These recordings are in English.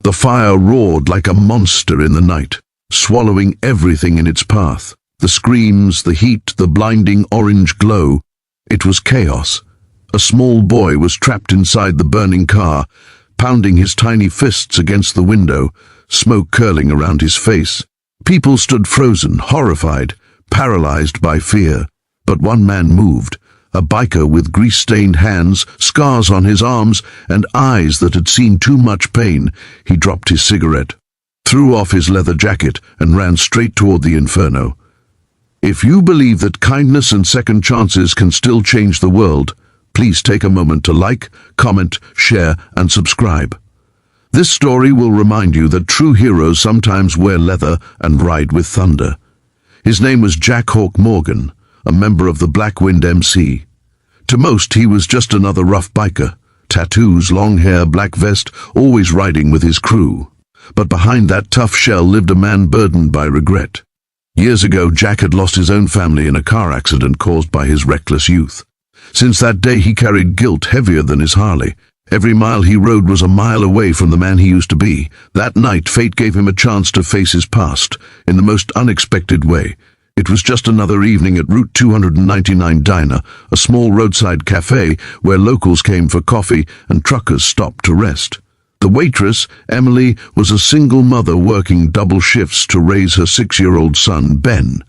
The fire roared like a monster in the night, swallowing everything in its path. The screams, the heat, the blinding orange glow. It was chaos. A small boy was trapped inside the burning car, pounding his tiny fists against the window, smoke curling around his face. People stood frozen, horrified, paralyzed by fear. But one man moved, a biker with grease-stained hands, scars on his arms, and eyes that had seen too much pain. He dropped his cigarette, threw off his leather jacket, and ran straight toward the inferno. If you believe that kindness and second chances can still change the world, please take a moment to like, comment, share, and subscribe. This story will remind you that true heroes sometimes wear leather and ride with thunder. His name was Jack Hawk Morgan, a member of the Black Wind MC. To most, he was just another rough biker. Tattoos, long hair, black vest, always riding with his crew. But behind that tough shell lived a man burdened by regret. Years ago, Jack had lost his own family in a car accident caused by his reckless youth. Since that day, he carried guilt heavier than his Harley. Every mile he rode was a mile away from the man he used to be. That night, fate gave him a chance to face his past in the most unexpected way. It was just another evening at Route 299 Diner, a small roadside cafe where locals came for coffee and truckers stopped to rest. The waitress, Emily, was a single mother working double shifts to raise her 6-year-old son, Ben.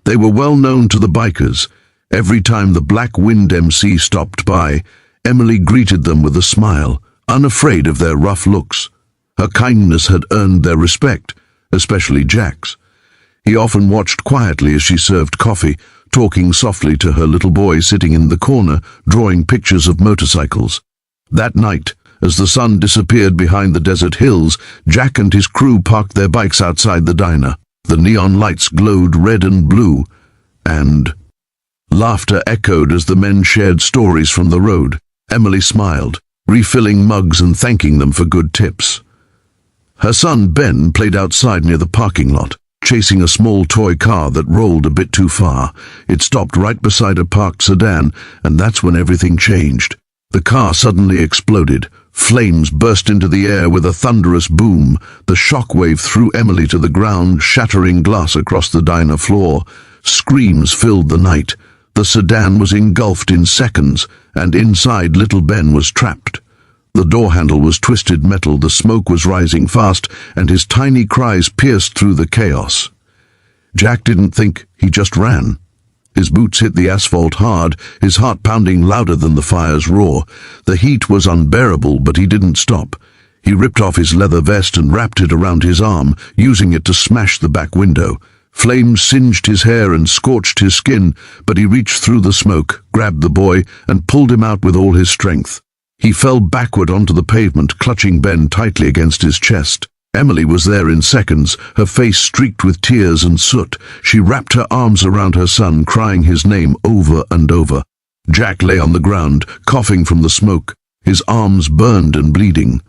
They were well known to the bikers. Every time the Black Wind MC stopped by, Emily greeted them with a smile, unafraid of their rough looks. Her kindness had earned their respect, especially Jack's. He often watched quietly as she served coffee, talking softly to her little boy sitting in the corner, drawing pictures of motorcycles. That night, as the sun disappeared behind the desert hills, Jack and his crew parked their bikes outside the diner. The neon lights glowed red and blue, and laughter echoed as the men shared stories from the road. Emily smiled, refilling mugs and thanking them for good tips. Her son Ben played outside near the parking lot, chasing a small toy car that rolled a bit too far. It stopped right beside a parked sedan, and that's when everything changed. The car suddenly exploded. Flames burst into the air with a thunderous boom. The shockwave threw Emily to the ground, shattering glass across the diner floor. Screams filled the night. The sedan was engulfed in seconds, and inside little Ben was trapped. The door handle was twisted metal, the smoke was rising fast, and his tiny cries pierced through the chaos. Jack didn't think, he just ran. His boots hit the asphalt hard, his heart pounding louder than the fire's roar. The heat was unbearable, but he didn't stop. He ripped off his leather vest and wrapped it around his arm, using it to smash the back window. Flames singed his hair and scorched his skin, but he reached through the smoke, grabbed the boy, and pulled him out with all his strength. He fell backward onto the pavement, clutching Ben tightly against his chest. Emily was there in seconds, her face streaked with tears and soot. She wrapped her arms around her son, crying his name over and over. Jack lay on the ground, coughing from the smoke, his arms burned and bleeding.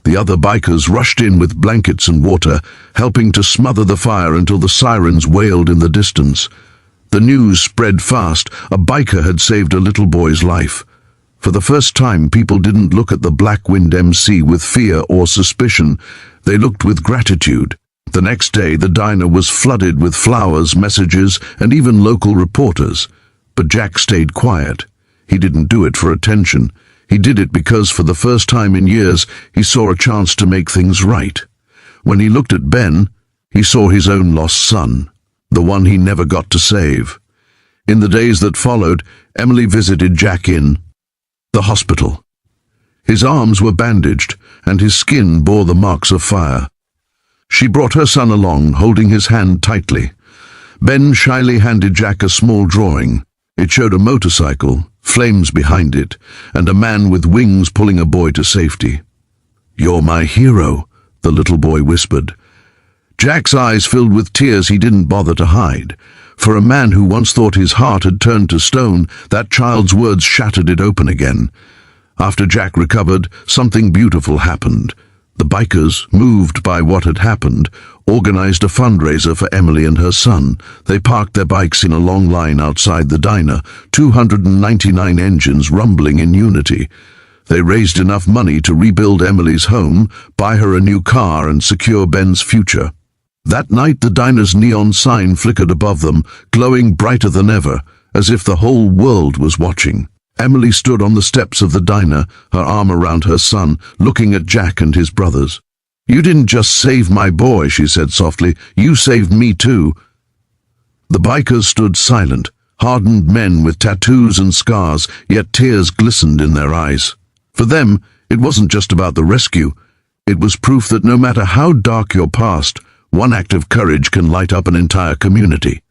The other bikers rushed in with blankets and water, helping to smother the fire until the sirens wailed in the distance. The news spread fast. A biker had saved a little boy's life. For the first time, people didn't look at the Black Wind MC with fear or suspicion. They looked with gratitude. The next day, the diner was flooded with flowers, messages, and even local reporters. But Jack stayed quiet. He didn't do it for attention. He did it because, for the first time in years, he saw a chance to make things right. When he looked at Ben, he saw his own lost son, the one he never got to save. In the days that followed, Emily visited Jack in the hospital. His arms were bandaged, and his skin bore the marks of fire. She brought her son along, holding his hand tightly. Ben shyly handed Jack a small drawing. It showed a motorcycle, flames behind it, and a man with wings pulling a boy to safety. "You're my hero," the little boy whispered. Jack's eyes filled with tears he didn't bother to hide. For a man who once thought his heart had turned to stone, that child's words shattered it open again. After Jack recovered, something beautiful happened. The bikers, moved by what had happened, organized a fundraiser for Emily and her son. They parked their bikes in a long line outside the diner, 299 engines rumbling in unity. They raised enough money to rebuild Emily's home, buy her a new car, and secure Ben's future. That night, the diner's neon sign flickered above them, glowing brighter than ever, as if the whole world was watching. Emily stood on the steps of the diner, her arm around her son, looking at Jack and his brothers. "You didn't just save my boy," she said softly. "You saved me too." The bikers stood silent, hardened men with tattoos and scars, yet tears glistened in their eyes. For them, it wasn't just about the rescue. It was proof that no matter how dark your past, one act of courage can light up an entire community.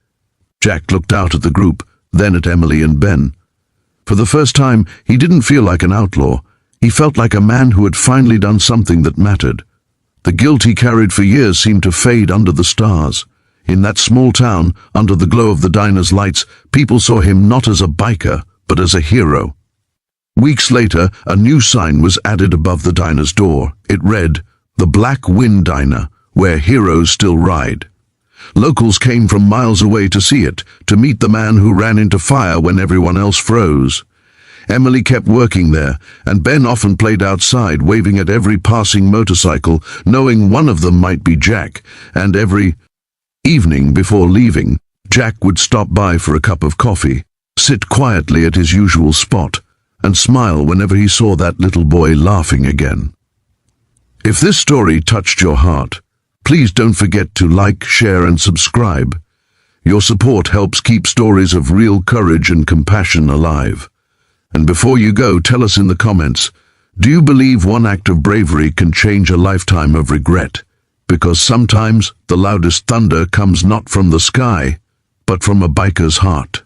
Jack looked out at the group, then at Emily and Ben. For the first time, he didn't feel like an outlaw. He felt like a man who had finally done something that mattered. The guilt he carried for years seemed to fade under the stars. In that small town, under the glow of the diner's lights, people saw him not as a biker, but as a hero. Weeks later, a new sign was added above the diner's door. It read, "The Black Wind Diner, where heroes still ride." Locals came from miles away to see it, to meet the man who ran into fire when everyone else froze. Emily kept working there, and Ben often played outside, waving at every passing motorcycle, knowing one of them might be Jack, and every evening before leaving, Jack would stop by for a cup of coffee, sit quietly at his usual spot, and smile whenever he saw that little boy laughing again. If this story touched your heart, please don't forget to like, share, and subscribe. Your support helps keep stories of real courage and compassion alive. And before you go, tell us in the comments, do you believe one act of bravery can change a lifetime of regret? Because sometimes the loudest thunder comes not from the sky, but from a biker's heart.